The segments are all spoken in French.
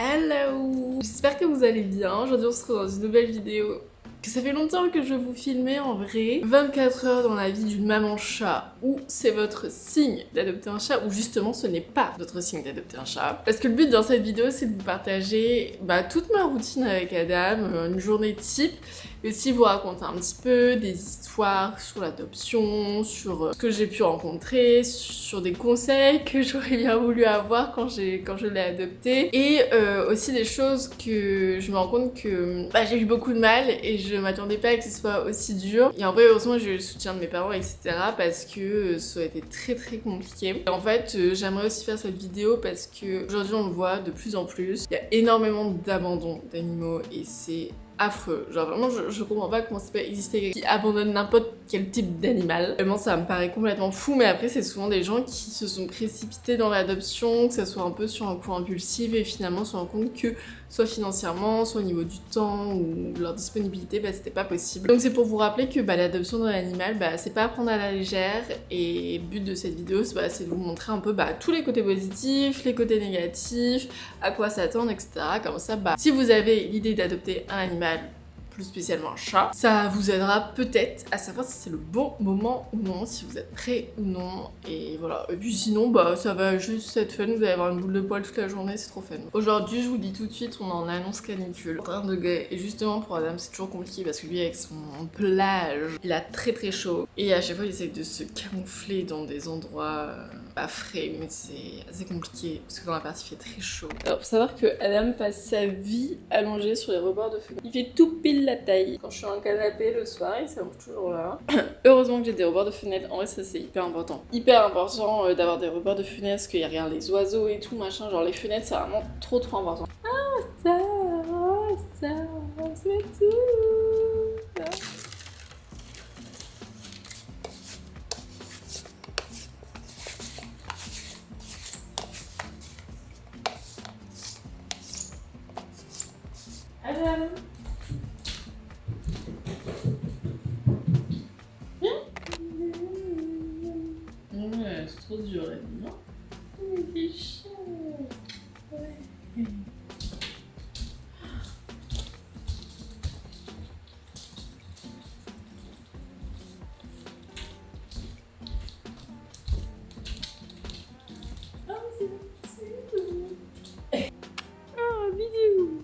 Hello! J'espère que vous allez bien. Aujourd'hui on se retrouve dans une nouvelle vidéo. Ça fait longtemps que je vous filmais en vrai. 24 heures dans la vie d'une maman chat. Ou c'est votre signe d'adopter un chat, ou justement ce n'est pas votre signe d'adopter un chat. Parce que le but dans cette vidéo c'est de vous partager toute ma routine avec Adam, une journée type. Et aussi vous raconter un petit peu des histoires sur l'adoption, sur ce que j'ai pu rencontrer, sur des conseils que j'aurais bien voulu avoir quand je l'ai adopté. Et aussi des choses que je me rends compte que j'ai eu beaucoup de mal et je m'attendais pas à que ce soit aussi dur. Et en vrai, heureusement, j'ai eu le soutien de mes parents, etc. parce que ça a été très très compliqué. Et en fait, j'aimerais aussi faire cette vidéo parce que aujourd'hui on le voit de plus en plus. Il y a énormément d'abandon d'animaux et c'est affreux. Genre vraiment, je comprends pas comment ça peut exister quelqu'un qui abandonne n'importe quel type d'animal. Vraiment, ça me paraît complètement fou, mais après, c'est souvent des gens qui se sont précipités dans l'adoption, que ça soit un peu sur un coup impulsif et finalement se rendent compte que soit financièrement, soit au niveau du temps ou leur disponibilité, c'était pas possible. Donc c'est pour vous rappeler que l'adoption d'un animal, c'est pas à prendre à la légère et le but de cette vidéo, c'est de vous montrer un peu tous les côtés positifs, les côtés négatifs, à quoi s'attendre, etc. Comme ça, si vous avez l'idée d'adopter un animal, plus spécialement un chat, ça vous aidera peut-être à savoir si c'est le bon moment ou non, si vous êtes prêt ou non, et voilà. Et puis sinon, ça va juste être fun, vous allez avoir une boule de poil toute la journée, c'est trop fun. Aujourd'hui, je vous dis tout de suite, on est en annonce canicule, 30 degrés, et justement pour Adam, c'est toujours compliqué parce que lui, avec son plage, il a très très chaud, et à chaque fois, il essaie de se camoufler dans des endroits pas frais, mais c'est assez compliqué parce que dans la partie, il fait très chaud. Alors, faut savoir que Adam passe sa vie allongé sur les rebords de fenêtre. Il fait tout pile la taille. Quand je suis en canapé le soir, il s'allonge toujours là. Heureusement que j'ai des rebords de fenêtre. En vrai, ça c'est hyper important. Hyper important d'avoir des rebords de fenêtre parce qu'il y a regarde les oiseaux et tout machin. Genre les fenêtres, c'est vraiment trop important. Ah ça, c'est tout. Adam. Ouais, c'est trop dur la vie, non? Il est chiant. Ouais. Ah, c'est ah, bisous.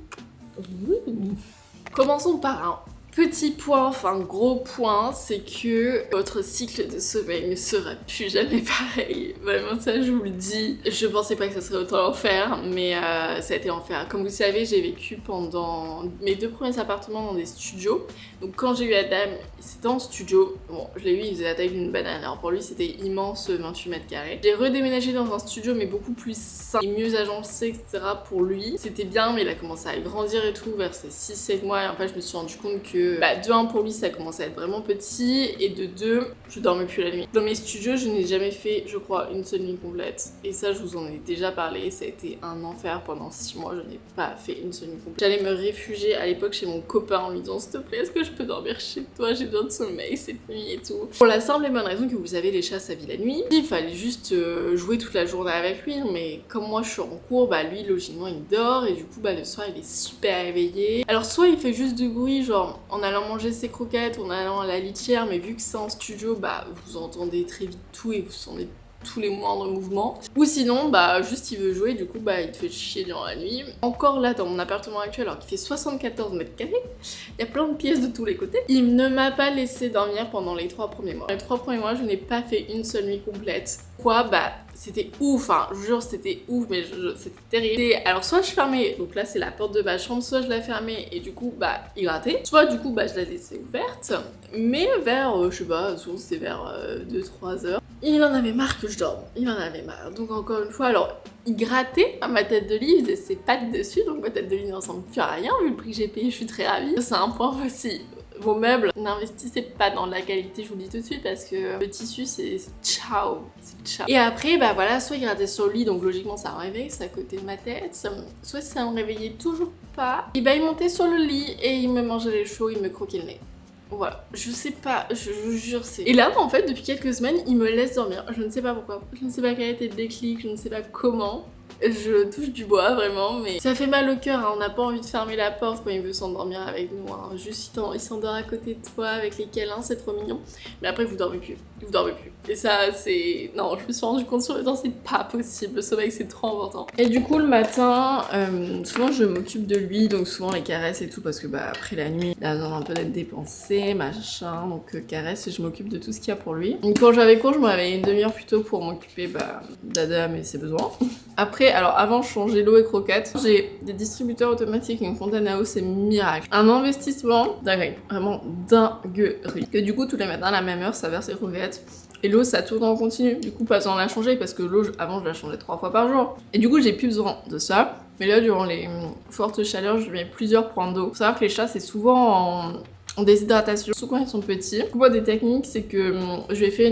Commençons par un petit point, enfin gros point, c'est que votre cycle de sommeil ne sera plus jamais pareil. Vraiment, ça je vous le dis. Je pensais pas que ça serait autant enfer, mais ça a été enfer. Comme vous savez, j'ai vécu pendant mes 2 premiers appartements dans des studios. Donc quand j'ai eu Adam, c'était en studio. Bon, je l'ai eu, il faisait la taille d'une banane. Alors pour lui, c'était immense, 28 mètres carrés. J'ai redéménagé dans un studio, mais beaucoup plus sain et mieux agencé, etc. pour lui. C'était bien, mais il a commencé à grandir et tout vers ses 6-7 mois. Et en fait, je me suis rendu compte que de 1 pour lui ça commençait à être vraiment petit et de 2 je dormais plus la nuit. Dans mes studios je n'ai jamais fait je crois une seule nuit complète et ça je vous en ai déjà parlé, ça a été un enfer pendant 6 mois, je n'ai pas fait une seule nuit complète. J'allais me réfugier à l'époque chez mon copain en lui disant s'il te plaît est-ce que je peux dormir chez toi, j'ai besoin de sommeil cette nuit et tout. Pour la simple et bonne raison que vous savez les chats ça vit la nuit, il fallait juste jouer toute la journée avec lui mais comme moi je suis en cours lui logiquement il dort et du coup le soir il est super éveillé. Alors soit il fait juste du bruit genre en allant manger ses croquettes, en allant à la litière, mais vu que c'est en studio, vous entendez très vite tout et vous sentez tous les moindres mouvements. Ou sinon, juste il veut jouer, du coup, il te fait chier durant la nuit. Encore là, dans mon appartement actuel, alors qu'il fait 74 mètres carrés, il y a plein de pièces de tous les côtés. Il ne m'a pas laissé dormir pendant les 3 premiers mois. Les 3 premiers mois, je n'ai pas fait une seule nuit complète. Quoi, c'était ouf, hein, je vous jure, c'était ouf, mais c'était terrible. Alors, soit je fermais, donc là, c'est la porte de ma chambre, soit je la fermais et du coup, il grattait. Soit du coup, je la laissais ouverte, mais vers, je sais pas, souvent c'était vers 2-3 heures. Il en avait marre que je dorme, il en avait marre. Donc encore une fois, alors il grattait à ma tête de lit, il faisait ses pattes dessus, donc ma tête de lit ne ressemble plus à rien vu le prix que j'ai payé, je suis très ravie. C'est un point aussi. Vos meubles, n'investissez pas dans la qualité, je vous le dis tout de suite, parce que le tissu c'est ciao, c'est ciao. Et après, soit il grattait sur le lit, donc logiquement ça me réveille, c'est à côté de ma tête, soit ça me réveillait toujours pas, et il montait sur le lit et il me mangeait les cheveux, il me croquait le nez. Voilà, je sais pas, je vous jure c'est... Et là en fait depuis quelques semaines il me laisse dormir, je ne sais pas pourquoi, je ne sais pas quel a été le déclic, je ne sais pas comment. Je touche du bois vraiment, mais ça fait mal au cœur, hein. On n'a pas envie de fermer la porte quand il veut s'endormir avec nous, hein. Juste il s'endort à côté de toi avec les câlins, c'est trop mignon. Mais après vous dormez plus, Et ça c'est... Non, je me suis rendu compte sur le temps, c'est pas possible, le sommeil c'est trop important. Et du coup le matin, souvent je m'occupe de lui, donc souvent les caresses et tout, parce que bah après la nuit, il a besoin un peu d'être dépensé, machin, donc caresses et je m'occupe de tout ce qu'il y a pour lui. Donc quand j'avais cours, je me réveillais une demi-heure plus tôt pour m'occuper d'Adam et ses besoins. Après, alors avant je changeais l'eau et croquettes, j'ai des distributeurs automatiques et une fontaine à eau, c'est miracle. Un investissement dingue, vraiment dinguerie. Que du coup tous les matins à la même heure ça verse les croquettes. Et l'eau ça tourne en continu, du coup pas besoin de la changer parce que l'eau avant je la changeais 3 fois par jour. Et du coup j'ai plus besoin de ça. Mais là durant les fortes chaleurs je mets plusieurs points d'eau. Faut savoir que les chats c'est souvent en déshydratation, surtout quand ils sont petits. Moi des techniques c'est que je lui ai fait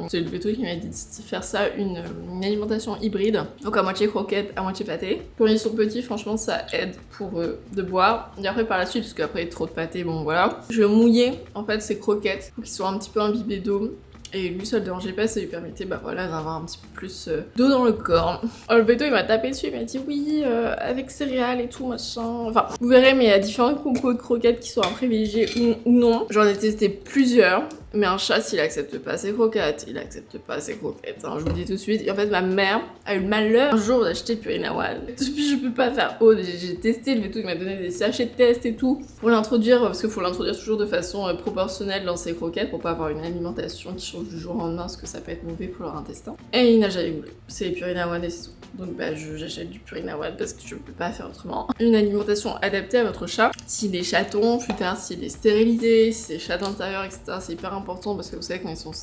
c'est le veto qui m'a dit de faire ça, une alimentation hybride, donc à moitié croquette, à moitié pâté. Quand ils sont petits franchement ça aide pour eux de boire. Et après par la suite, parce qu'après trop de pâté, bon voilà, je mouillais en fait ces croquettes pour qu'ils soient un petit peu imbibés d'eau. Et lui ça le dérangeait pas, ça lui permettait d'avoir un petit peu plus d'eau dans le corps. Le veto il m'a tapé dessus, il m'a dit oui avec céréales et tout machin. Enfin vous verrez, mais il y a différents compos de croquettes qui sont à privilégier ou non. J'en ai testé plusieurs. Mais un chat, s'il accepte pas ses croquettes, il accepte pas ses croquettes, hein, je vous le dis tout de suite. Et en fait, ma mère a eu le malheur un jour d'acheter Purina One. Depuis, je peux pas faire autre. J'ai testé le veto, il m'a donné des sachets de test et tout pour l'introduire, parce qu'il faut l'introduire toujours de façon proportionnelle dans ses croquettes pour pas avoir une alimentation qui change du jour au lendemain, parce que ça peut être mauvais pour leur intestin. Et il n'a jamais voulu. C'est Purina One et c'est tout. Donc j'achète du Purina One parce que je peux pas faire autrement. Une alimentation adaptée à votre chat. S'il est chaton, plus tard s'il est stérilisé, si c'est chat d'intérieur, etc. C'est hyper important parce que vous savez quand ils sont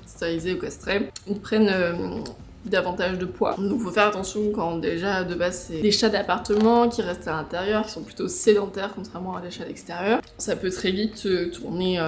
stérilisés ou castrés, ils prennent davantage de poids. Donc faut faire attention quand déjà de base c'est des chats d'appartement qui restent à l'intérieur, qui sont plutôt sédentaires contrairement à des chats d'extérieur. Ça peut très vite tourner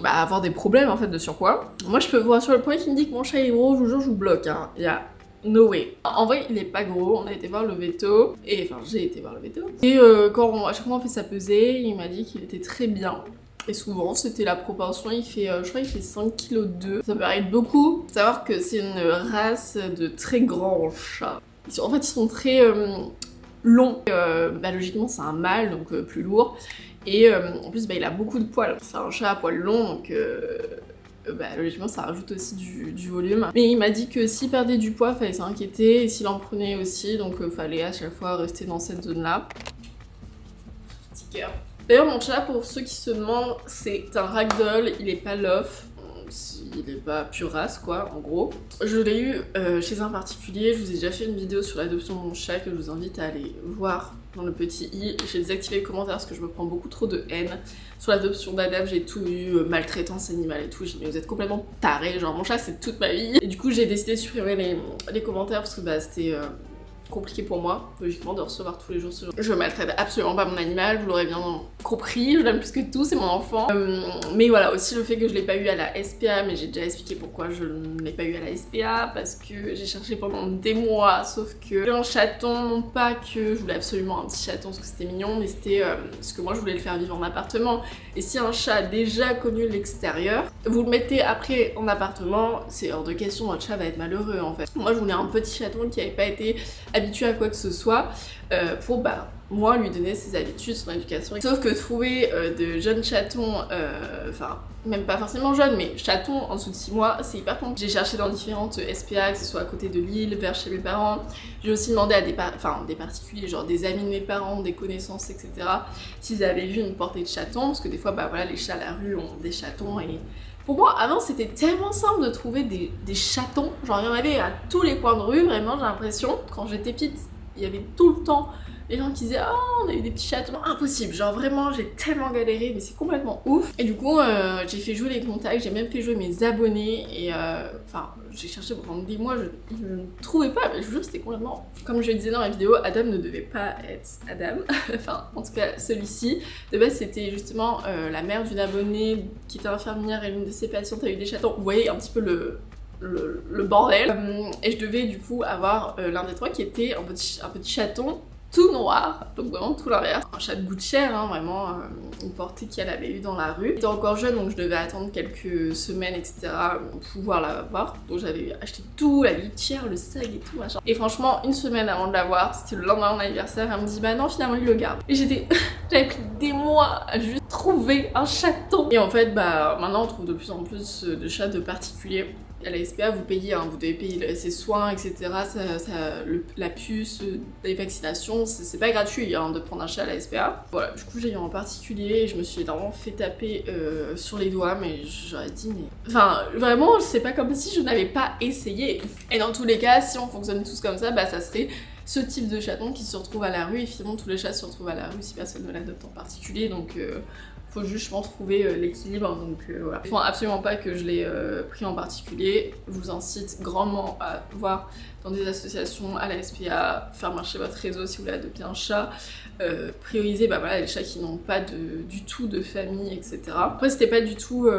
avoir des problèmes en fait de surpoids. Moi je peux voir sur le point qui me dit que mon chat est gros, je vous jure je vous bloque, hein. Il y a no way. En vrai, il est pas gros, on a été voir le veto, et enfin j'ai été voir le veto. Et à chaque fois on fait sa pesée, il m'a dit qu'il était très bien. Et souvent c'était la proportion, il fait, je crois qu'il fait 5,2 kg. Ça paraît beaucoup. Faut savoir que c'est une race de très grands chats. En fait ils sont très longs. Logiquement c'est un mâle, donc plus lourd. Et en plus il a beaucoup de poils. C'est un chat à poils longs, donc... logiquement ça rajoute aussi du volume. Mais il m'a dit que s'il perdait du poids, fallait s'inquiéter, et s'il en prenait aussi, donc fallait à chaque fois rester dans cette zone-là. Petit cœur. D'ailleurs mon chat, pour ceux qui se demandent, c'est un ragdoll, il est pas lof. Il est pas pure race quoi, en gros. Je l'ai eu chez un particulier, je vous ai déjà fait une vidéo sur l'adoption de mon chat que je vous invite à aller voir dans le petit i. J'ai désactivé les commentaires parce que je me prends beaucoup trop de haine. Sur l'adoption d'Adam, j'ai tout eu, maltraitance animale et tout. J'ai dit mais vous êtes complètement tarés, genre mon chat c'est toute ma vie. Et du coup j'ai décidé de supprimer les commentaires parce que c'était... compliqué pour moi, logiquement, de recevoir tous les jours ce genre. Je maltraite absolument pas mon animal, vous l'aurez bien compris, je l'aime plus que tout, c'est mon enfant. Mais voilà, aussi le fait que je l'ai pas eu à la SPA, mais j'ai déjà expliqué pourquoi je ne l'ai pas eu à la SPA, parce que j'ai cherché pendant des mois, sauf que un chaton, non pas que je voulais absolument un petit chaton parce que c'était mignon, mais c'était parce que moi je voulais le faire vivre en appartement. Et si un chat a déjà connu l'extérieur, vous le mettez après en appartement, c'est hors de question, votre chat va être malheureux en fait. Moi je voulais un petit chaton qui avait pas été habitué à quoi que ce soit pour moi lui donner ses habitudes, son éducation. Sauf que trouver de jeunes chatons, enfin même pas forcément jeunes, mais chatons en dessous de 6 mois, c'est hyper compliqué. J'ai cherché dans différentes SPA, que ce soit à côté de Lille, vers chez mes parents. J'ai aussi demandé à des particuliers, genre des amis de mes parents, des connaissances, etc. s'ils avaient vu une portée de chatons, parce que des fois les chats à la rue ont des chatons et... Pour moi, avant, c'était tellement simple de trouver des chatons. Genre, il y en avait à tous les coins de rue, vraiment, j'ai l'impression. Quand j'étais petite, il y avait tout le temps les gens qui disaient « Oh, on a eu des petits chatons. » Impossible. Genre, vraiment, j'ai tellement galéré, mais c'est complètement ouf. Et du coup, j'ai fait jouer les contacts, j'ai même fait jouer mes abonnés. Et j'ai cherché pendant des mois, je ne trouvais pas. Mais je vous jure, c'était complètement... Comme je le disais dans la vidéo, Adam ne devait pas être Adam. Enfin, en tout cas, celui-ci. De base, c'était justement la mère d'une abonnée qui était infirmière et l'une de ses patientes a eu des chatons. Vous voyez un petit peu le bordel. Et je devais du coup avoir l'un des trois qui était un petit chaton tout noir, donc vraiment tout l'inverse. Un chat de gouttière, hein, vraiment une portée qu'elle avait eu dans la rue. J'étais encore jeune, donc je devais attendre quelques semaines, etc. pour pouvoir la voir. Donc j'avais acheté tout, la litière, le sac et tout, machin. Et franchement, une semaine avant de la voir, c'était le lendemain de mon anniversaire, elle me dit bah non, finalement il le garde. Et j'avais pris des mois à juste trouver un chaton. Et en fait, bah maintenant on trouve de plus en plus de chats de particuliers. À la SPA, vous payez, hein, vous devez payer ses soins, etc. La puce, les vaccinations, c'est pas gratuit hein, de prendre un chat à la SPA. Voilà, du coup j'ai eu en particulier, je me suis vraiment fait taper sur les doigts, mais j'aurais dit, mais... Enfin, vraiment, c'est pas comme si je n'avais pas essayé. Et dans tous les cas, si on fonctionne tous comme ça, bah ça serait ce type de chaton qui se retrouve à la rue, et finalement tous les chats se retrouvent à la rue si personne ne l'adopte en particulier, donc... faut justement trouver l'équilibre, donc voilà. Il faut absolument pas que je l'ai pris en particulier. Je vous incite grandement à voir dans des associations à la SPA, faire marcher votre réseau si vous voulez adopter un chat, prioriser bah, voilà, les chats qui n'ont pas du tout de famille, etc. Après c'était pas du tout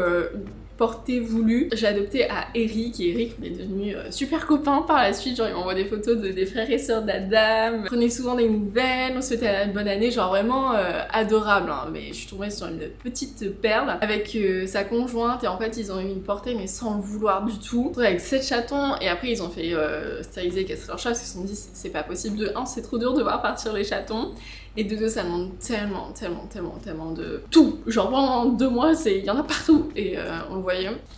portée voulue. J'ai adopté à Eric, et Eric on est devenus super copains par la suite, genre il m'envoie des photos des frères et sœurs d'Adam, on prenait souvent des nouvelles, on se souhaitait la bonne année, genre vraiment adorable, hein. Mais je suis tombée sur une petite perle avec sa conjointe, et en fait ils ont eu une portée mais sans le vouloir du tout, avec 7 chatons, et après ils ont fait stériliser et castrer leur chat parce qu'ils se sont dit c'est pas possible, de 1 c'est trop dur de voir partir les chatons, et de 2 ça demande tellement de tout, genre pendant 2 mois il y en a partout, et on le voyait.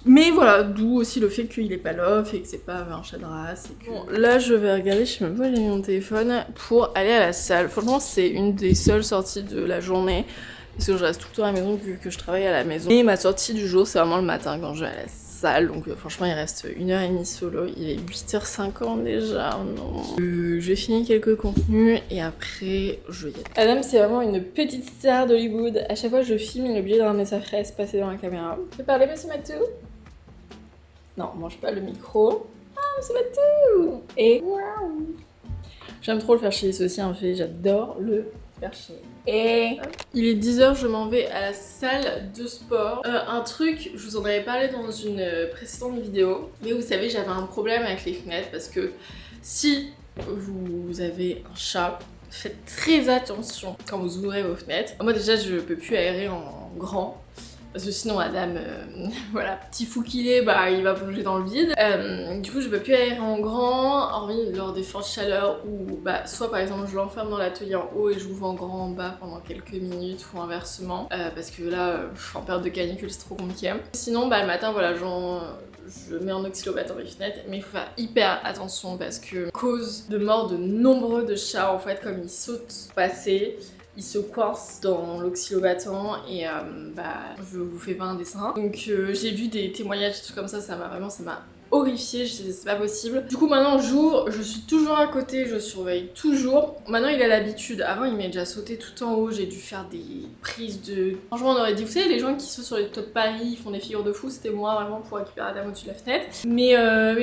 Mais voilà, d'où aussi le fait qu'il est pas love et que c'est pas un chat de race, et que... Bon, là je vais regarder, je sais même pas où j'ai mis mon téléphone, pour aller à la salle. Franchement c'est une des seules sorties de la journée, parce que je reste tout le temps à la maison vu que je travaille à la maison. Et ma sortie du jour c'est vraiment le matin quand je vais à la salle, donc franchement il reste 1h30 solo, il est 8h50 déjà, non. J'ai fini quelques contenus et après je vais y aller. Adam c'est vraiment une petite star d'Hollywood, à chaque fois que je filme il est obligé de ramener sa fraise passer dans la caméra. Tu peux parler monsieur Matou? Non, mange pas le micro. Ah monsieur Matou! Et waouh! J'aime trop le faire chier, c'est aussi un fait, j'adore le faire chier. Et il est 10h, je m'en vais à la salle de sport. Un truc, je vous en avais parlé dans une précédente vidéo, mais vous savez, j'avais un problème avec les fenêtres parce que si vous avez un chat, faites très attention quand vous ouvrez vos fenêtres. Moi déjà, je peux plus aérer en grand. Parce que sinon Adam, voilà, petit fou qu'il est, bah il va plonger dans le vide. Du coup je peux plus aérer en grand, hormis lors des fortes chaleurs où bah soit par exemple je l'enferme dans l'atelier en haut et je l'ouvre en grand en bas pendant quelques minutes, ou inversement, parce que là en période de canicule c'est trop compliqué. Sinon bah le matin voilà je mets en oxylobate dans les fenêtres, mais il faut faire hyper attention parce que cause de mort de nombreux de chats en fait, comme ils sautent passer, il se coince dans l'oxylobattant et bah je vous fais pas un dessin. Donc j'ai vu des témoignages et tout comme ça m'a horrifiée, je disais c'est pas possible. Du coup maintenant jour, je suis toujours à côté, je surveille toujours. Maintenant il a l'habitude, avant il m'est déjà sauté tout en haut, j'ai dû faire des prises de... Franchement on aurait dit, vous savez les gens qui sautent sur les toits de Paris, ils font des figures de fou, c'était moi vraiment pour récupérer Adam au-dessus de la fenêtre. Mais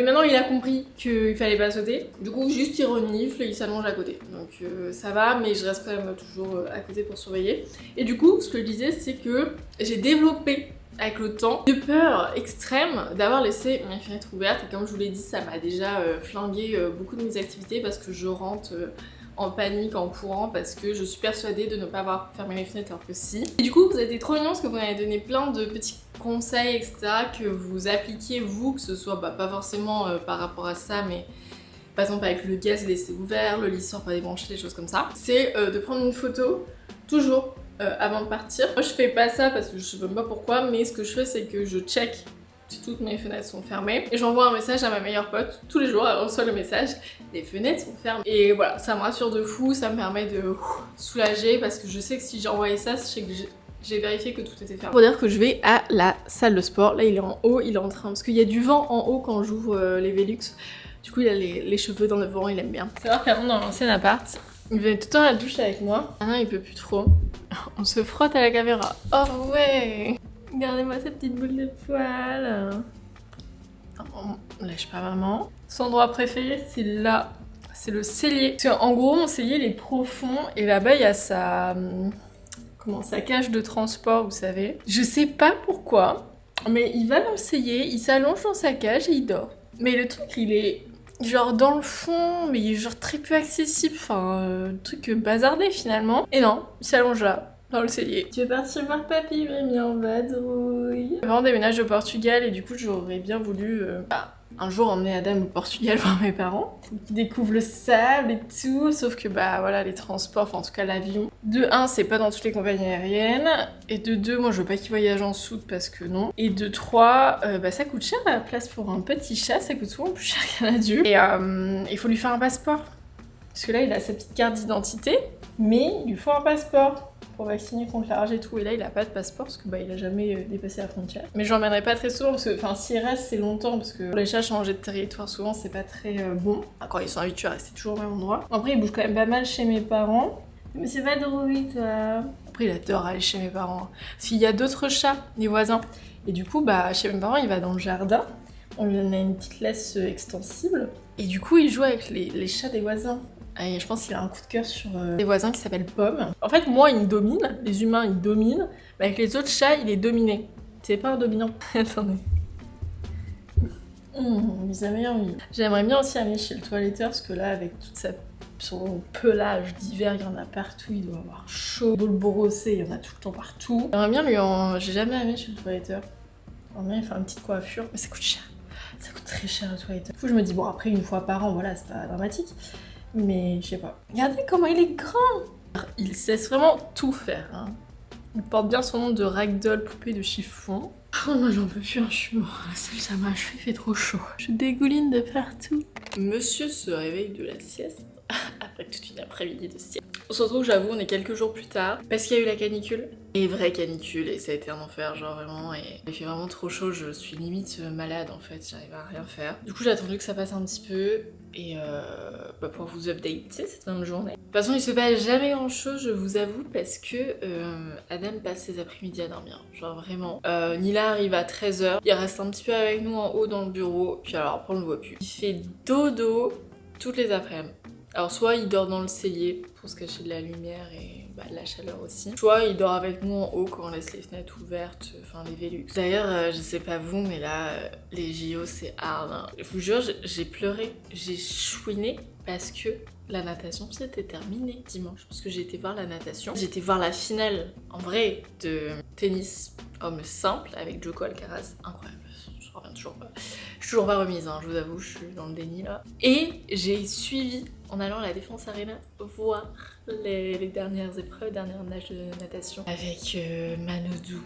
maintenant il a compris qu'il fallait pas sauter. Du coup juste il renifle et il s'allonge à côté. Donc ça va, mais je reste quand même toujours à côté pour surveiller. Et du coup ce que je disais c'est que j'ai développé avec le temps, de peur extrême d'avoir laissé mes fenêtres ouvertes, et comme je vous l'ai dit ça m'a déjà flingué beaucoup de mes activités parce que je rentre en panique, en courant, parce que je suis persuadée de ne pas avoir fermé mes fenêtres alors que si. Et du coup vous avez été trop mignons parce que vous m'avez donné plein de petits conseils etc que vous appliquiez vous, que ce soit bah, pas forcément par rapport à ça, mais par exemple avec le gaz laissé ouvert, le lisseur pas débranché, des choses comme ça. C'est de prendre une photo toujours avant de partir. Moi je fais pas ça parce que je sais même pas pourquoi, mais ce que je fais c'est que je check si toutes mes fenêtres sont fermées et j'envoie un message à ma meilleure pote tous les jours, elle reçoit le message, les fenêtres sont fermées. Et voilà, ça me rassure de fou, ça me permet de soulager parce que je sais que si j'ai envoyé ça, je sais que j'ai vérifié que tout était fermé. Pour dire que je vais à la salle de sport, là il est en haut, il est en train, parce qu'il y a du vent en haut quand j'ouvre les Velux, du coup il a les cheveux dans le vent, il aime bien. C'est vrai qu'avant dans l'ancien appart, il venait tout le temps à la douche avec moi. Maintenant il peut plus trop. On se frotte à la caméra. Oh ouais! Regardez-moi cette petite boule de poils. On lâche pas maman. Son endroit préféré c'est là. C'est le cellier. Parce qu'en gros mon cellier il est profond et là-bas il y a sa cage de transport, vous savez. Je sais pas pourquoi, mais il va dans le cellier, il s'allonge dans sa cage et il dort. Mais le truc il est genre dans le fond, mais genre très peu accessible, enfin, truc bazardé finalement. Et non, il s'allonge là. Dans le cellier. Tu veux partir voir papy, Rémi en vadrouille. Avant, on déménage au Portugal et du coup, j'aurais bien voulu un jour emmener Adam au Portugal voir mes parents. Qui découvrent le sable et tout, sauf que bah voilà, les transports, enfin en tout cas l'avion. De 1, c'est pas dans toutes les compagnies aériennes. Et de 2, moi je veux pas qu'il voyage en soute parce que non. Et de 3, bah ça coûte cher la place pour un petit chat, ça coûte souvent plus cher qu'un adulte. Et il faut lui faire un passeport. Parce que là, il a sa petite carte d'identité, mais il lui faut un passeport pour vacciner contre la rage et tout. Et là, il a pas de passeport parce que bah, il a jamais dépassé la frontière. Mais je l'emmènerai pas très souvent parce que, enfin, s'il reste, c'est longtemps parce que pour les chats, changer de territoire, souvent, c'est pas très bon. Quand ils sont habitués à rester toujours au même endroit. Après, il bouge quand même pas mal chez mes parents. Mais c'est pas drôle, toi. Après, il adore aller chez mes parents. Parce qu'il y a d'autres chats, les voisins. Et du coup, bah, chez mes parents, il va dans le jardin. On lui donne une petite laisse extensible. Et du coup, il joue avec les chats des voisins. Et je pense qu'il a un coup de cœur sur des voisins qui s'appellent Pomme. En fait, moi, il me domine. Les humains, ils dominent. Mais avec les autres chats, il est dominé. C'est pas un dominant. Attendez. Sa meilleure vie. J'aimerais bien aussi aller chez le toiletteur, parce que là, avec son pelage d'hiver, il y en a partout. Il doit avoir chaud. Il doit le brosser, il y en a tout le temps partout. J'aimerais bien J'ai jamais allé chez le toiletteur. J'aimerais bien lui faire une petite coiffure. Mais ça coûte cher. Ça coûte très cher le toiletteur. Du coup, je me dis, bon, après, une fois par an, voilà, c'est pas dramatique. Mais je sais pas. Regardez comment il est grand! Il sait vraiment tout faire. Hein. Il porte bien son nom de ragdoll poupée de chiffon. Oh moi j'en peux plus, hein, je suis mort. La salle ça m'a achevé, il fait trop chaud. Je dégouline de partout. Monsieur se réveille de la sieste après toute une après-midi de sieste. On se retrouve, j'avoue, on est quelques jours plus tard parce qu'il y a eu la canicule. Et vraie canicule, et ça a été un enfer, genre vraiment. Et il fait vraiment trop chaud, je suis limite malade en fait, j'arrive à rien faire. Du coup, j'ai attendu que ça passe un petit peu. Et pour vous updater cette même journée. De toute façon, il se passe jamais grand chose, je vous avoue, parce que Adam passe ses après-midi à dormir. Genre vraiment. Nila arrive à 13h, il reste un petit peu avec nous en haut dans le bureau, puis alors après on le voit plus. Il fait dodo toutes les après-midi. Alors soit il dort dans le cellier pour se cacher de la lumière et de la chaleur aussi. Soit il dort avec nous en haut quand on laisse les fenêtres ouvertes, enfin les Velux. D'ailleurs, je sais pas vous, mais là, les JO c'est hard. Hein. Je vous jure, j'ai pleuré, j'ai chouiné parce que la natation c'était terminé dimanche. Parce que j'ai été voir la natation. J'ai été voir la finale en vrai de tennis homme simple avec Joko Alcaraz. Incroyable. Je reviens toujours pas. Je suis toujours pas remise, hein, je vous avoue, je suis dans le déni là. Et j'ai suivi en allant à la Défense Arena voir les dernières épreuves, dernières nages de natation avec Manodou,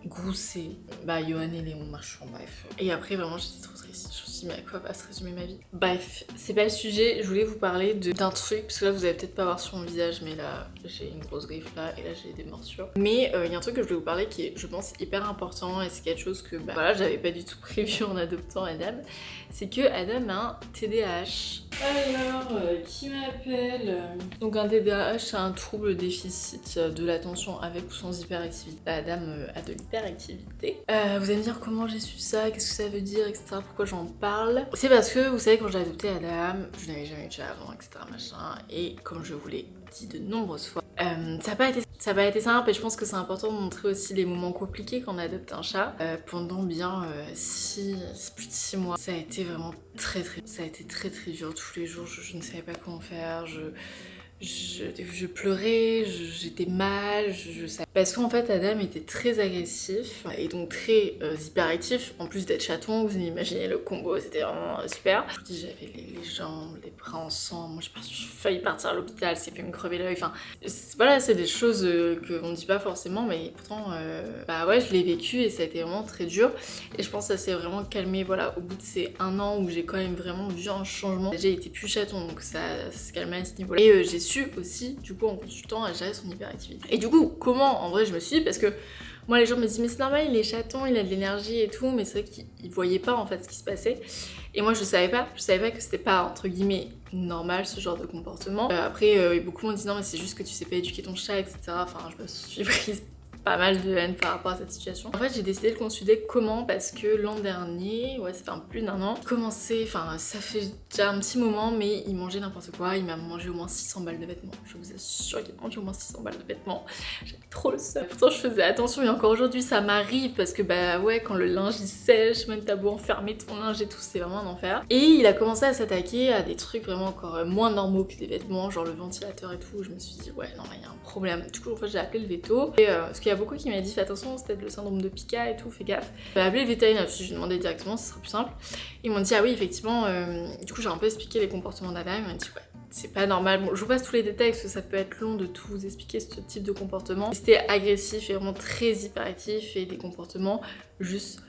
Grousset, Johan et Léon Marchand, bref. Et après vraiment j'étais trop triste. Je me suis dit mais à quoi va se résumer ma vie? Bref, c'est pas le sujet, je voulais vous parler d'un truc, parce que là vous allez peut-être pas voir sur mon visage, mais là j'ai une grosse griffe là, et là j'ai des morsures. Mais il y a un truc que je voulais vous parler qui est, je pense, hyper important, et c'est quelque chose que voilà, j'avais pas du tout prévu en adoptant Adam. C'est que Adam a un TDAH. Alors, qui m'appelle? Donc un TDAH, c'est un trouble déficit de l'attention avec ou sans hyperactivité. Adam a de l'hyperactivité. Vous allez me dire comment j'ai su ça, qu'est-ce que ça veut dire, etc. Pourquoi j'en parle? C'est parce que, vous savez, quand j'ai adopté Adam, je n'avais jamais eu de chat avant, etc. machin, et comme je vous l'ai dit de nombreuses fois, ça n'a pas été simple, et je pense que c'est important de montrer aussi les moments compliqués quand on adopte un chat. Pendant bien plus de 6 mois, ça a été vraiment ça a été très dur tous les jours, je ne savais pas comment faire, je pleurais, j'étais mal, je savais. Parce qu'en fait, Adam était très agressif et donc très hyperactif. En plus d'être chaton, vous imaginez le combo, c'était vraiment super. Je vous dis, j'avais les jambes, les bras en sang. Moi, j'ai failli partir à l'hôpital, c'est fait me crever l'œil. Enfin, voilà, c'est des choses qu'on ne dit pas forcément, mais pourtant, ouais, je l'ai vécu et ça a été vraiment très dur. Et je pense que ça s'est vraiment calmé, voilà, au bout de ces 1 an où j'ai quand même vraiment vu un changement. Déjà, il était plus chaton, donc ça s'est calmé à ce niveau-là. Et j'ai su aussi, du coup, en consultant, à gérer son hyperactivité. Et du coup, comment, en vrai, je me suis dit, parce que moi, les gens me disent, mais c'est normal, il est chaton, il a de l'énergie et tout, mais c'est vrai qu'ils voyaient pas, en fait, ce qui se passait. Et moi, je savais pas que c'était pas, entre guillemets, normal, ce genre de comportement. Après, beaucoup m'ont dit, non, mais c'est juste que tu sais pas éduquer ton chat, etc. Enfin, je me suis prise pas mal de haine par rapport à cette situation. En fait, j'ai décidé de le consulter comment, parce que l'an dernier, ouais, ça fait un peu plus d'un an, ça fait déjà un petit moment, mais il mangeait n'importe quoi. Il m'a mangé au moins 600 balles de vêtements. Je vous assure qu'il a mangé au moins 600 balles de vêtements. J'avais trop le seum. Pourtant, je faisais attention, et encore aujourd'hui, ça m'arrive, parce que bah ouais, quand le linge il sèche, même t'as beau enfermer ton linge et tout, c'est vraiment un enfer. Et il a commencé à s'attaquer à des trucs vraiment encore moins normaux que des vêtements, genre le ventilateur et tout. Je me suis dit, ouais, non, mais il y a un problème. Du coup, en fait, j'ai appelé le veto. Et parce qu'il y a beaucoup qui m'a dit, fais attention, c'est peut-être le syndrome de Pica et tout, fais gaffe. J'ai appelé le vétérinaire, je lui ai demandé directement, ce serait plus simple. Ils m'ont dit, ah oui, effectivement, du coup, j'ai un peu expliqué les comportements d'Adam. Ils m'ont dit, ouais, c'est pas normal. Bon, je vous passe tous les détails parce que ça peut être long de tout vous expliquer ce type de comportement. C'était agressif et vraiment très hyperactif et des comportements juste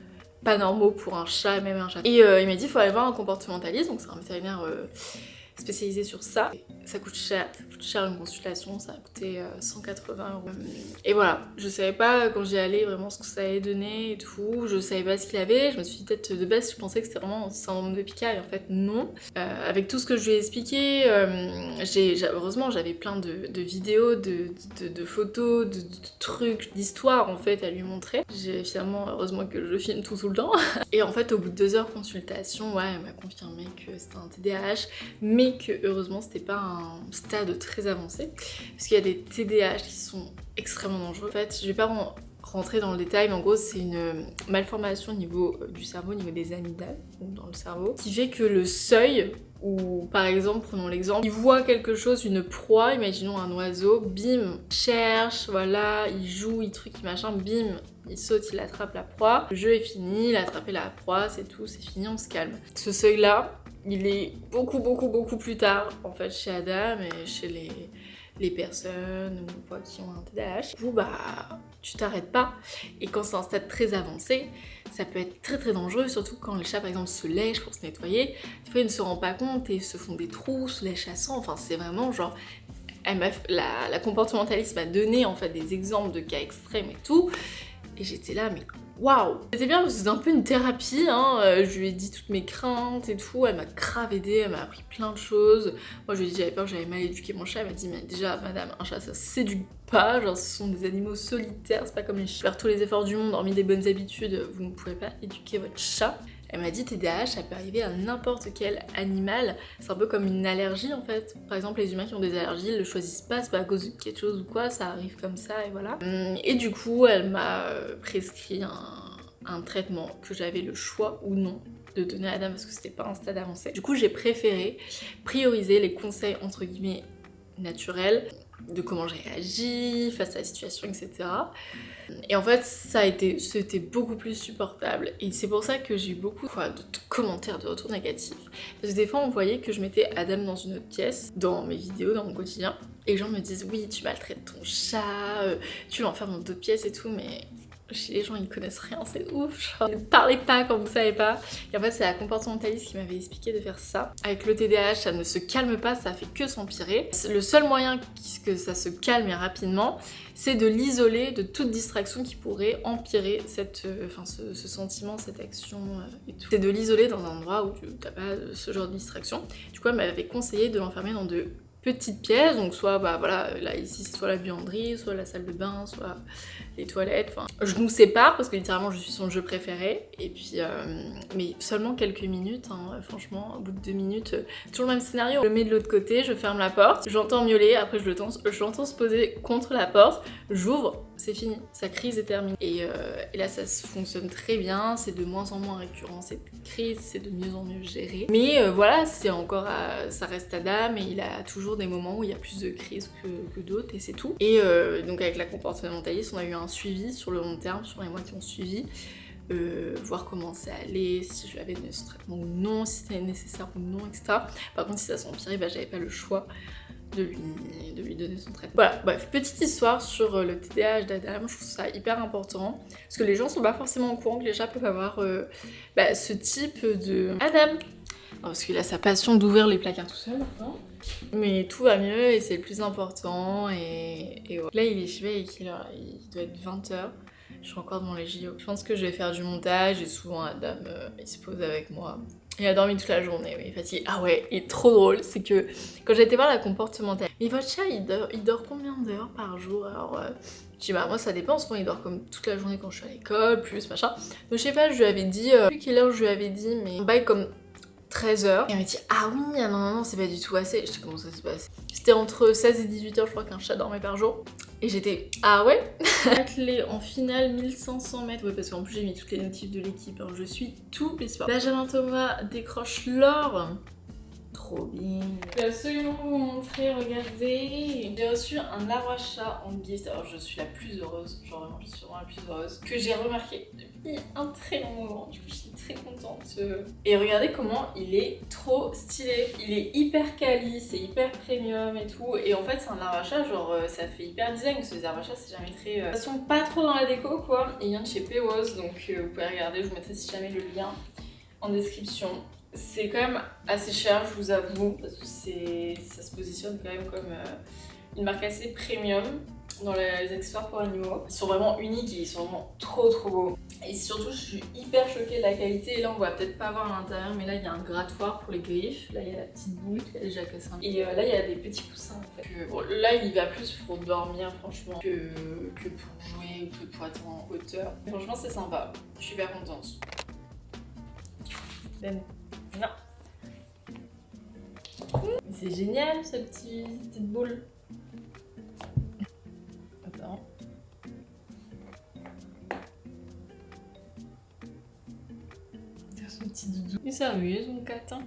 pas normaux pour un chat, même un chat. Et il m'a dit, il faut aller voir un comportementaliste, donc c'est un vétérinaire spécialisé sur ça. Ça coûte cher une consultation, ça a coûté 180 €. Et voilà, je savais pas quand j'y allais vraiment ce que ça allait donner et tout, je savais pas ce qu'il avait, je me suis dit peut-être de base je pensais que c'était vraiment un syndrome de Pica et en fait non. Avec tout ce que je lui ai expliqué, heureusement j'avais plein de vidéos, de photos, de trucs, d'histoires en fait à lui montrer. J'ai finalement, heureusement que je filme tout le temps. Et en fait au bout de 2 heures de consultation, ouais, elle m'a confirmé que c'était un TDAH, mais que heureusement c'était pas un stade très avancé, parce qu'il y a des TDAH qui sont extrêmement dangereux. En fait, je vais pas rentrer dans le détail, mais en gros c'est une malformation au niveau du cerveau, au niveau des amygdales, ou dans le cerveau, qui fait que le seuil, ou par exemple, prenons l'exemple, il voit quelque chose, une proie, imaginons un oiseau, bim, cherche, voilà, il joue, il truc, il machin, bim, il saute, il attrape la proie, le jeu est fini, il a attrapé la proie, c'est tout, c'est fini, on se calme. Ce seuil-là, il est beaucoup plus tard, en fait, chez Adam et chez les personnes ou quoi qui ont un TDAH. Du coup, bah, tu t'arrêtes pas. Et quand c'est un stade très avancé, ça peut être très dangereux, surtout quand les chats, par exemple, se lèchent pour se nettoyer. Des fois, ils ne se rendent pas compte et se font des trous, se lèchent à sang. Enfin, c'est vraiment genre... La comportementaliste m'a donné, en fait, des exemples de cas extrêmes et tout. Et j'étais là, mais waouh! C'était bien parce que c'était un peu une thérapie, hein. Je lui ai dit toutes mes craintes et tout, elle m'a grave aidée, elle m'a appris plein de choses. Moi je lui ai dit j'avais peur que j'avais mal éduqué mon chat, elle m'a dit mais déjà madame, un chat ça s'éduque pas, genre ce sont des animaux solitaires, c'est pas comme les chats. Faire tous les efforts du monde, hormis des bonnes habitudes, vous ne pouvez pas éduquer votre chat. Elle m'a dit TDAH, ça peut arriver à n'importe quel animal. C'est un peu comme une allergie en fait. Par exemple, les humains qui ont des allergies, ils le choisissent pas, c'est pas à cause de quelque chose ou quoi, ça arrive comme ça et voilà. Et du coup, elle m'a prescrit un traitement que j'avais le choix ou non de donner à Adam parce que c'était pas un stade avancé. Du coup, j'ai préféré prioriser les conseils entre guillemets naturels de comment je réagis face à la situation, etc. Et en fait, c'était beaucoup plus supportable. Et c'est pour ça que j'ai eu beaucoup de commentaires, de retours négatifs. Parce que des fois, on voyait que je mettais Adam dans une autre pièce, dans mes vidéos, dans mon quotidien. Et les gens me disent, oui, tu maltraites ton chat, tu l'enfermes dans d'autres pièces et tout, mais... Chez les gens, ils connaissent rien, c'est ouf. Genre, ne parlez pas quand vous savez pas. Et en fait, c'est la comportementaliste qui m'avait expliqué de faire ça. Avec le TDAH, ça ne se calme pas, ça fait que s'empirer. Le seul moyen que ça se calme rapidement, c'est de l'isoler de toute distraction qui pourrait empirer ce sentiment, cette action et tout. C'est de l'isoler dans un endroit où tu n'as pas ce genre de distraction. Du coup, elle m'avait conseillé de l'enfermer dans de petites pièces, donc soit bah voilà, là ici c'est soit la buanderie, soit la salle de bain, soit les toilettes, enfin je nous sépare parce que littéralement je suis son jeu préféré et puis mais seulement quelques minutes, hein, franchement au bout de 2 minutes, toujours le même scénario, je le mets de l'autre côté, je ferme la porte, j'entends miauler, après je l'entends se poser contre la porte, j'ouvre, c'est fini, sa crise est terminée et là ça fonctionne très bien, c'est de moins en moins récurrent cette crise, c'est de mieux en mieux géré, mais voilà, c'est encore ça reste Adam et il a toujours des moments où il y a plus de crises que d'autres et c'est tout. Et donc avec la comportementaliste, on a eu un suivi sur le long terme, sur les mois qui ont suivi, voir comment ça allait, si je l'avais donné ce traitement ou non, si c'était nécessaire ou non, etc. Par contre, si ça s'empirait, bah, j'avais pas le choix de lui donner son traitement. Voilà, bref, petite histoire sur le TDAH d'Adam, je trouve ça hyper important, parce que les gens sont pas forcément au courant que les chats peuvent avoir ce type de... Adam! Non, parce qu'il a sa passion d'ouvrir les placards tout seul, maintenant. Mais tout va mieux et c'est le plus important et ouais. Là il est, je sais pas, il doit être 20h, je suis encore devant les JO. Je pense que je vais faire du montage et souvent Adam il se pose avec moi Il a dormi toute la journée, oui, fatigué. Ah ouais, et trop drôle, c'est que quand j'ai été voir la comportementale, mais votre chat il dort combien d'heures par jour? Alors je dis bah moi ça dépend, souvent il dort comme toute la journée quand je suis à l'école, plus machin. Donc je sais pas, je lui avais dit, je sais plus quelle heure je lui avais dit, mais on baille comme 13 heures. Et elle m'a dit ah oui, ah non, c'est pas du tout assez. Je dis comment ça se passe? C'était entre 16 et 18 heures je crois qu'un chat dormait par jour. Et j'étais ah ouais. Attelé en finale 1500 mètres, ouais parce qu'en plus j'ai mis toutes les notifs de l'équipe, hein. Je suis tout les sports. Benjamin Thomas décroche l'or. Trop bien. Je vais absolument vous montrer, regardez. J'ai reçu un arbre à chat en gift. Alors je suis la plus heureuse, genre vraiment je suis vraiment la plus heureuse, que j'ai remarqué depuis un très long moment. Du coup je suis très contente. Et regardez comment il est trop stylé. Il est hyper quali, c'est hyper premium et tout. Et en fait c'est un arbre à chat, genre ça fait hyper design parce que les arbres à chat c'est jamais très... De toute façon pas trop dans la déco quoi. Et il vient de chez Pewos, donc vous pouvez regarder, je vous mettrai si jamais le lien en description. C'est quand même assez cher, je vous avoue, parce que ça se positionne quand même comme une marque assez premium dans les accessoires pour animaux. Ils sont vraiment uniques et ils sont vraiment trop beaux. Et surtout, je suis hyper choquée de la qualité. Et là, on va peut-être pas voir à l'intérieur, mais là, il y a un grattoir pour les griffes. Là, il y a la petite boule qui a déjà cassé un peu. Et là, il y a des petits coussins en fait. Bon, là, il y va plus pour dormir, franchement, que pour jouer ou que pour être en hauteur. Franchement, c'est sympa. Je suis hyper contente. Non. C'est génial cette petite boule. Attends. C'est son petit doudou. Il s'amuse mon catin.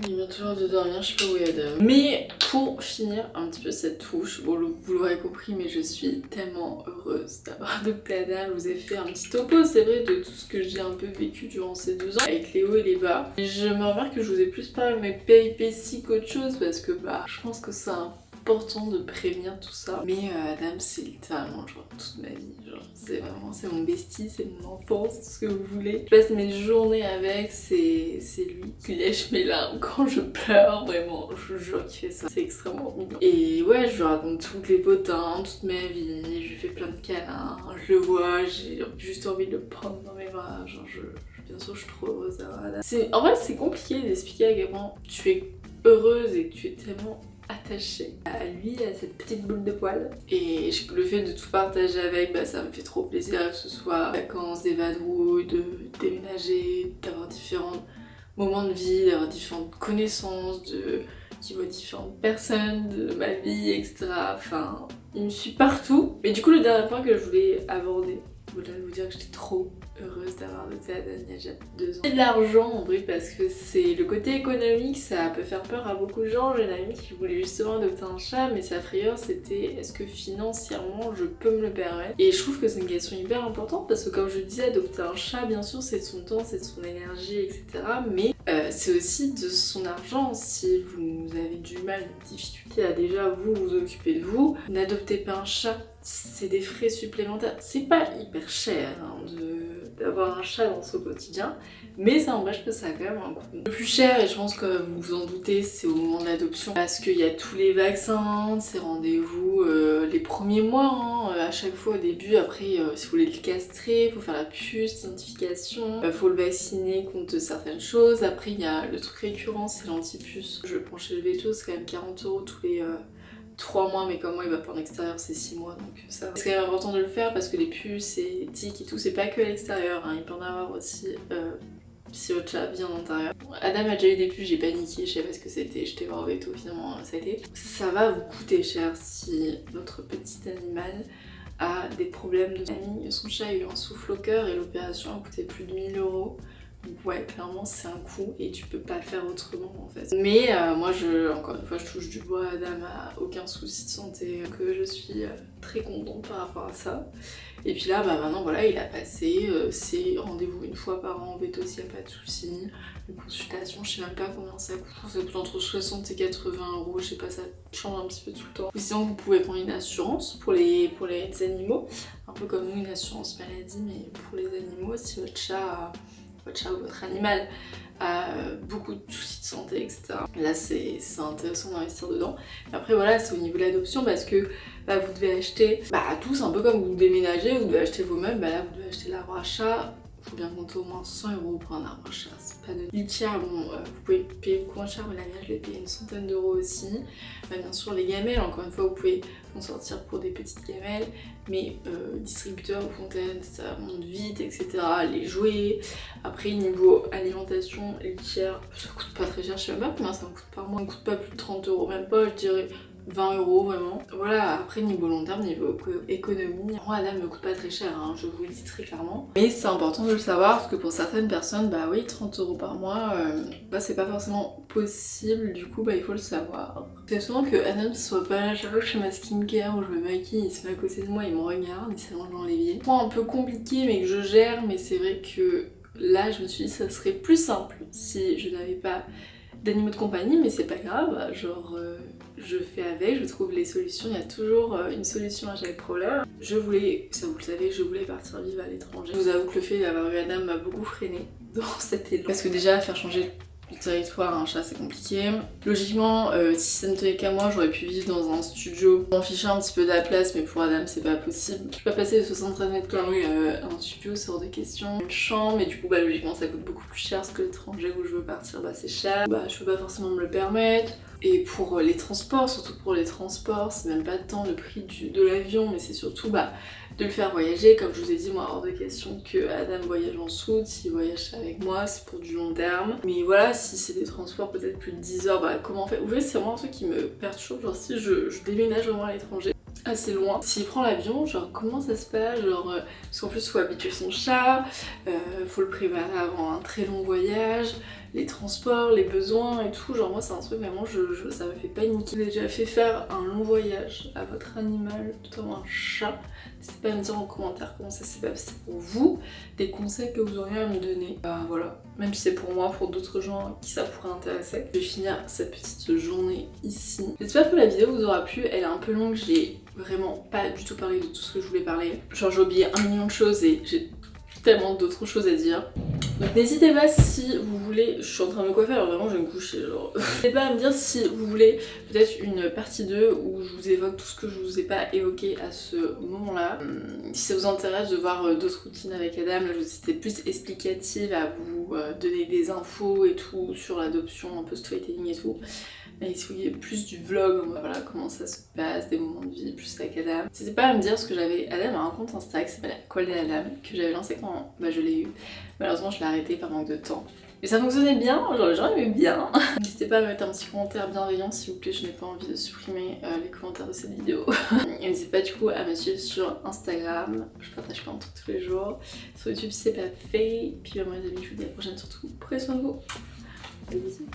Il vient toujours de dormir, je sais pas où il est. Mais pour finir un petit peu cette touche, bon vous l'aurez compris mais je suis tellement heureuse d'avoir adopté Adam. Je vous ai fait un petit topo, c'est vrai, de tout ce que j'ai un peu vécu durant ces 2 ans, avec les hauts et les bas. Et je me remarque que je vous ai plus parlé de mes péripéties qu'autre chose parce que bah je pense que c'est important de prévenir tout ça. Mais Adam c'est littéralement genre toute ma vie, genre c'est vraiment, c'est mon bestie, c'est mon enfance, tout ce que vous voulez. Je passe mes journées avec, c'est lui qui lèche mes larmes quand je pleure, vraiment, je vous jure qu'il fait ça, c'est extrêmement mignon. Et ouais, je lui raconte toutes les potins, toute ma vie, je lui fais plein de câlins, je le vois, j'ai juste envie de le prendre dans mes bras, genre bien sûr je suis trop heureuse d'avoir Adam. En vrai c'est compliqué d'expliquer à quel point tu es heureuse et que tu es tellement attachée à lui, à cette petite boule de poils. Et le fait de tout partager avec, bah ça me fait trop plaisir, que ce soit vacances, des vadrouilles, de déménager, d'avoir différents moments de vie, d'avoir différentes connaissances, qui voit différentes personnes de ma vie, etc. Enfin, il me suit partout. Mais du coup, le dernier point que je voulais aborder, je voulais vous dire que j'étais trop heureuse d'avoir adopté Adam il y a déjà 2 ans. C'est de l'argent en vrai parce que c'est le côté économique, ça peut faire peur à beaucoup de gens. J'ai une amie qui voulait justement adopter un chat, mais sa frayeur c'était est-ce que financièrement je peux me le permettre? Et je trouve que c'est une question hyper importante parce que comme je disais, adopter un chat bien sûr c'est de son temps, c'est de son énergie, etc. Mais c'est aussi de son argent. Si vous avez du mal, des difficultés à déjà vous occuper de vous, n'adoptez pas un chat. C'est des frais supplémentaires. C'est pas hyper cher hein, d'avoir un chat dans son quotidien, mais ça n'empêche que ça a quand même un coût. Le plus cher, et je pense que vous vous en doutez, c'est au moment de l'adoption, parce qu'il y a tous les vaccins, ces rendez-vous les premiers mois, hein, à chaque fois au début. Après, si vous voulez le castrer, il faut faire la puce, l'identification, il faut le vacciner contre certaines choses. Après, il y a le truc récurrent, c'est l'antipuce. Je prends chez le veto, c'est quand même 40 € tous les 3 mois, mais comme moi il va pas en extérieur, c'est 6 mois, donc ça va. C'est quand même important de le faire parce que les puces et tiques et tout, c'est pas que à l'extérieur, hein, il peut en avoir aussi si votre chat vient en intérieur. Adam a déjà eu des puces, j'ai paniqué, je sais pas ce que c'était, j'étais voir au veto, finalement ça a été. Ça va vous coûter cher si votre petit animal a des problèmes de famille. Son chat a eu un souffle au cœur et l'opération a coûté plus de 1000 €. Donc ouais, clairement c'est un coût et tu peux pas faire autrement en fait. Mais moi encore une fois je touche du bois, Adam a aucun souci de santé, que je suis très contente par rapport à ça. Et puis là maintenant voilà, il a passé ses rendez-vous 1 fois par an, veto s'il n'y a pas de souci. Une consultation, je sais même pas combien ça coûte. Ça coûte entre 60 et 80 €, je sais pas, ça change un petit peu tout le temps. Ou sinon vous pouvez prendre une assurance pour les animaux, un peu comme nous une assurance maladie, mais pour les animaux, si votre chat ou votre animal a beaucoup de soucis de santé, etc. Là c'est intéressant d'investir dedans. Et après voilà, c'est au niveau de l'adoption parce que vous devez acheter tous un peu comme vous déménagez, vous devez acheter vos meubles, là vous devez acheter l'arbre à chat. faut bien compter au moins 100 € pour un arbre à chat, c'est pas de litière. Bon, vous pouvez payer beaucoup moins cher, mais la mienne je l'ai payé une centaine d'euros aussi. Bien sûr les gamelles, encore une fois vous pouvez en sortir pour des petites gamelles, mais distributeur ou fontaine ça monte vite, etc. Les jouets. Après niveau alimentation, litière, ça coûte pas très cher, je sais même pas combien ça me coûte par mois, ça me coûte pas plus de 30 €, même pas, je dirais 20 € vraiment. Voilà, après niveau long terme, niveau économie, moi Adam me coûte pas très cher, hein, je vous le dis très clairement. Mais c'est important de le savoir parce que pour certaines personnes, bah oui, 30 € par mois, bah c'est pas forcément possible, du coup bah il faut le savoir. C'est souvent que Adam soit pas là, chaque fois que je fais ma skincare ou je me maquille, il se met à côté de moi, il me regarde, il s'allonge dans l'évier. Point un peu compliqué mais que je gère, mais c'est vrai que là je me suis dit ça serait plus simple si je n'avais pas d'animaux de compagnie, mais c'est pas grave, genre je fais avec, je trouve les solutions, il y a toujours une solution à chaque problème. Je voulais, ça vous le savez, je voulais partir vivre à l'étranger. Je vous avoue que le fait d'avoir eu Adam m'a beaucoup freinée dans cet élan. Parce que déjà, faire changer du territoire à un chat c'est compliqué. Logiquement, si ça ne tenait qu'à moi, j'aurais pu vivre dans un studio. M'en ficher un petit peu de la place, mais pour Adam c'est pas possible. Je peux pas passer de 73 mètres carrés à un studio, c'est hors de question. Une chambre, mais du coup bah logiquement ça coûte beaucoup plus cher parce que l'étranger où je veux partir bah c'est cher. Bah je peux pas forcément me le permettre. Et pour les transports, surtout pour les transports, c'est même pas tant le prix de l'avion, mais c'est surtout bah, de le faire voyager. Comme je vous ai dit, moi, hors de question que Adam voyage en soute, s'il voyage avec moi, c'est pour du long terme. Mais voilà, si c'est des transports peut-être plus de 10 heures, bah comment on fait? Vous voyez, c'est vraiment un truc qui me perturbe, genre si je déménage vraiment à l'étranger, assez loin. S'il prend l'avion, genre comment ça se passe, genre parce qu'en plus faut habituer son chat, faut le préparer avant un très long voyage, les transports, les besoins et tout, genre moi c'est un truc vraiment, ça me fait paniquer. J'ai déjà fait faire un long voyage à votre animal, notamment un chat, n'hésitez pas à me dire en commentaire comment ça s'est passé pour vous, des conseils que vous auriez à me donner. Bah voilà, même si c'est pour moi, pour d'autres gens qui ça pourrait intéresser. Je vais finir cette petite journée ici. J'espère que la vidéo vous aura plu, elle est un peu longue, j'ai vraiment pas du tout parlé de tout ce que je voulais parler. Genre j'ai oublié 1 million de choses et j'ai tellement d'autres choses à dire. Donc n'hésitez pas si vous voulez, je suis en train de me coiffer alors vraiment je vais me coucher genre. N'hésitez pas à me dire si vous voulez peut-être une partie 2 où je vous évoque tout ce que je vous ai pas évoqué à ce moment-là. Si ça vous intéresse de voir d'autres routines avec Adam, là c'était plus explicative à vous donner des infos et tout sur l'adoption, un peu storytelling et tout. Mais si vous voulez plus du vlog, voilà comment ça se passe, des moments de vie, plus avec Adam. N'hésitez pas à me dire ce que j'avais. Adam a un compte Insta qui s'appelle Call Adam, que j'avais lancé quand bah, je l'ai eu. Malheureusement, je l'ai arrêté par manque de temps. Mais ça fonctionnait bien, genre les gens aimaient bien. N'hésitez pas à me mettre un petit commentaire bienveillant s'il vous plaît, je n'ai pas envie de supprimer les commentaires de cette vidéo. Et n'hésitez pas du coup à me suivre sur Instagram, je partage plein de trucs tous les jours. Sur YouTube si c'est pas fait. Puis moi les amis, je vous dis à la prochaine surtout. Prenez soin de vous. Des bisous.